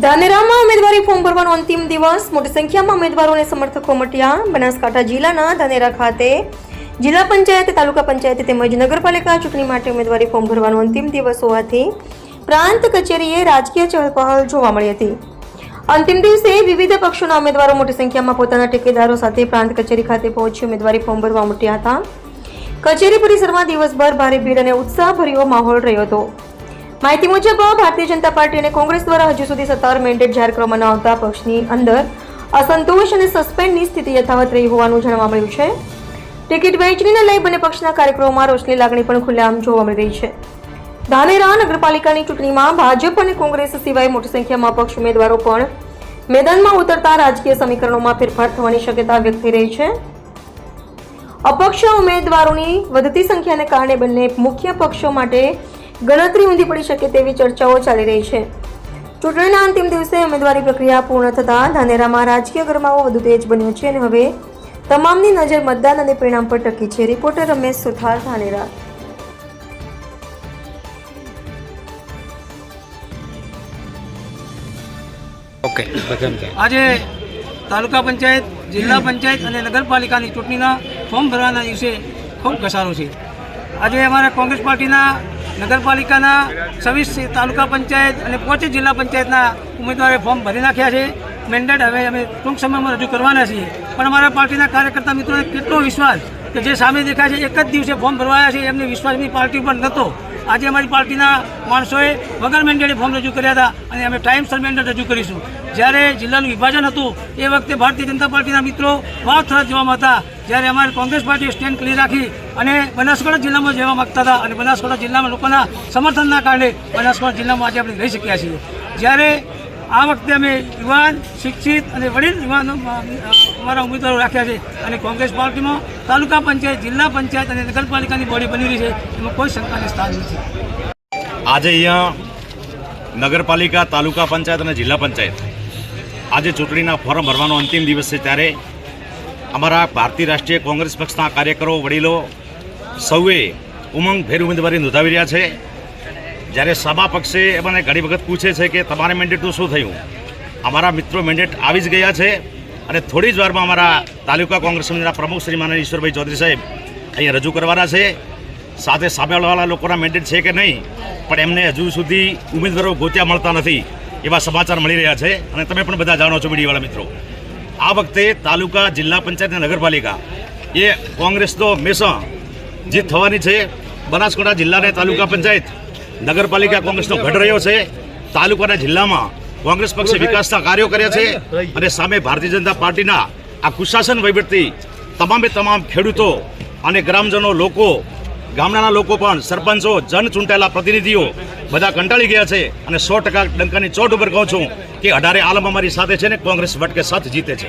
ધાનેરામાં ઉમેદવારી ફોર્મ ભરવાનો અંતિમ દિવસ, મોટી સંખ્યામાં ઉમેદવારો અને સમર્થકો ઉમટ્યા. બનાસકાંઠા જિલ્લાના ધાનેરા ખાતે જિલ્લા પંચાયત, તાલુકા પંચાયત તેમજ નગરપાલિકા ચૂંટણી માટે ઉમેદવારી ફોર્મ ભરવાનો અંતિમ દિવસ હોવાથી પ્રાંત કચેરીએ રાજકીય ચહલપહલ જોવા મળી હતી. અંતિમ દિવસે વિવિધ પક્ષોના ઉમેદવારો મોટી સંખ્યામાં પોતાના ટેકેદારો સાથે પ્રાંત કચેરી ખાતે પહોંચી ઉમેદવારી ફોર્મ ભરવા ઉમટ્યા હતા. કચેરી પરિસરમાં દિવસભર ભારે ભીડ અને ઉત્સાહભર્યો માહોલ રહ્યો હતો. માહિતી મુજબ ભારતીય જનતા પાર્ટી અને કોંગ્રેસ દ્વારા હજુ સુધી સત્તાવાર મેન્ડેટ જાહેર કરવામાં ન આવતા પક્ષની અંદર અસંતોષ અને સસ્પેન્ડની સ્થિતિ યથાવત રહી હોવાનું જાણવા મળ્યું છે. ટિકિટ વહેંચણીને લઈ બંને પક્ષના કાર્યક્રમોમાં રોષની લાગણી પણ ખુલ્લેઆમ જોવા મળી રહી છે. ધાનેરા નગરપાલિકાની ચૂંટણીમાં ભાજપ અને કોંગ્રેસ સિવાય મોટી સંખ્યામાં અપક્ષ ઉમેદવારો પણ મેદાનમાં ઉતરતા રાજકીય સમીકરણોમાં ફેરફાર થવાની શક્યતા વ્યક્ત થઈ રહી છે. અપક્ષ ઉમેદવારોની વધતી સંખ્યાને કારણે બંને મુખ્ય પક્ષો માટે ગણતરી ઊંધી પડી શકે તેવી ચર્ચાઓ ચાલી રહી છે. ચૂંટણીના અંતિમ દિવસે ઉમેદવારી પ્રક્રિયા પૂર્ણ થતાં ધાનેરામાં રાજકીય ગરમાવો વધુ તેજ બન્યો છે અને હવે તમામની નજર મતદાન અને પરિણામ પર ટકી છે. રિપોર્ટર રમેશ સુથાર, ધાનેરા. આજે તાલુકા પંચાયત, જિલ્લા પંચાયત અને નગરપાલિકાની ચૂંટણીના ફોર્મ ભરવાના દિવસે ખૂબ ઘસારો છે. આજે અમારા કોંગ્રેસ પાર્ટીના નગરપાલિકાના 26 તાલુકા પંચાયત અને 5 જિલ્લા પંચાયતના ઉમેદવારોએ ફોર્મ ભરી નાખ્યા છે. મેન્ડેટ હવે અમે ટૂંક સમયમાં રજૂ કરવાના છીએ. પણ અમારા પાર્ટીના કાર્યકર્તા મિત્રોને કેટલો વિશ્વાસ કે જે સામે દેખાય છે એક જ દિવસે ફોર્મ ભરવાયા છે, એમને વિશ્વાસની પાર્ટી પર નહોતો. આજે અમારી પાર્ટીના માણસોએ વગર મેન્ડેટે ફોર્મ રજૂ કર્યા હતા અને અમે ટાઈમસર મેન્ડેટ રજૂ કરીશું. જ્યારે જિલ્લાનું વિભાજન હતું એ વખતે ભારતીય જનતા પાર્ટીના મિત્રો વાવ થરત જવામાં હતા. જ્યારે અમારી કોંગ્રેસ પાર્ટીએ સ્ટેન્ડ ક્લિયર રાખી અને બનાસકાંઠા જિલ્લામાં જવા માગતા હતા અને બનાસકાંઠા જિલ્લામાં લોકોના સમર્થનના કારણે બનાસકાંઠા જિલ્લામાં આજે આપણે રહી શક્યા છીએ. જ્યારે આ વખતે અમે યુવાન, શિક્ષિત અને વડીલ યુવાનો અમારા ઉમેદવારો રાખ્યા છે અને કોંગ્રેસ પાર્ટીમાં તાલુકા પંચાયત, જિલ્લા પંચાયત અને નગરપાલિકાની બોડી બની રહી છે, એમાં કોઈ શંકાને સ્થાન નથી. આજે અહીંયા નગરપાલિકા, તાલુકા પંચાયત અને જિલ્લા પંચાયત આજે ચૂંટણીના ફોર્મ ભરવાનો અંતિમ દિવસ છે. ત્યારે અમારા ભારતીય રાષ્ટ્રીય કોંગ્રેસ પક્ષના કાર્યકરો, વડીલો સૌએ ઉમંગભેર ઉમેદવારી નોંધાવી રહ્યા છે. જ્યારે સભા પક્ષે મને ઘણી વખત પૂછે છે કે તમારે મેન્ડેટનું શું થયું, અમારા મિત્રો મેન્ડેટ આવી જ ગયા છે અને થોડી જ વારમાં અમારા તાલુકા કોંગ્રેસ સમિતિના પ્રમુખ શ્રી માનનીય ઈશ્વરભાઈ ચૌધરી સાહેબ અહીંયા રજૂ કરવાના છે. સાથે સામેવાળા લોકોના મેન્ડેટ છે કે નહીં, પણ એમને હજુ સુધી ઉમેદવારો ગોત્યા મળતા નથી એવા સમાચાર મળી રહ્યા છે. અને તમે પણ બધા જાણો છો મીડિયાવાળા મિત્રો, આ વખતે તાલુકા, જિલ્લા પંચાયત અને નગરપાલિકા એ કોંગ્રેસનો હંમેશા જીત થવાની છે. બનાસકાંઠા જિલ્લાને તાલુકા પંચાયત, નગરપાલિકા કોંગ્રેસનો ગઢ રહ્યો છે. તાલુકાના જિલ્લામાં કોંગ્રેસ પક્ષે વિકાસના કાર્યો કર્યા છે અને સામે ભારતીય જનતા પાર્ટીના આ કુશાસન વહીવટથી તમામ ખેડૂતો અને ગ્રામજનો, લોકો, ગામડાના લોકો પણ, સરપંચો, જન ચૂંટાયેલા પ્રતિનિધિઓ બધા કંટાળી ગયા છે. અને 100% ડંકાની ચોટ ઉપર કહું છું કે 18 આલમ અમારી સાથે છે ને કોંગ્રેસ વટકે સાથ જીતે છે.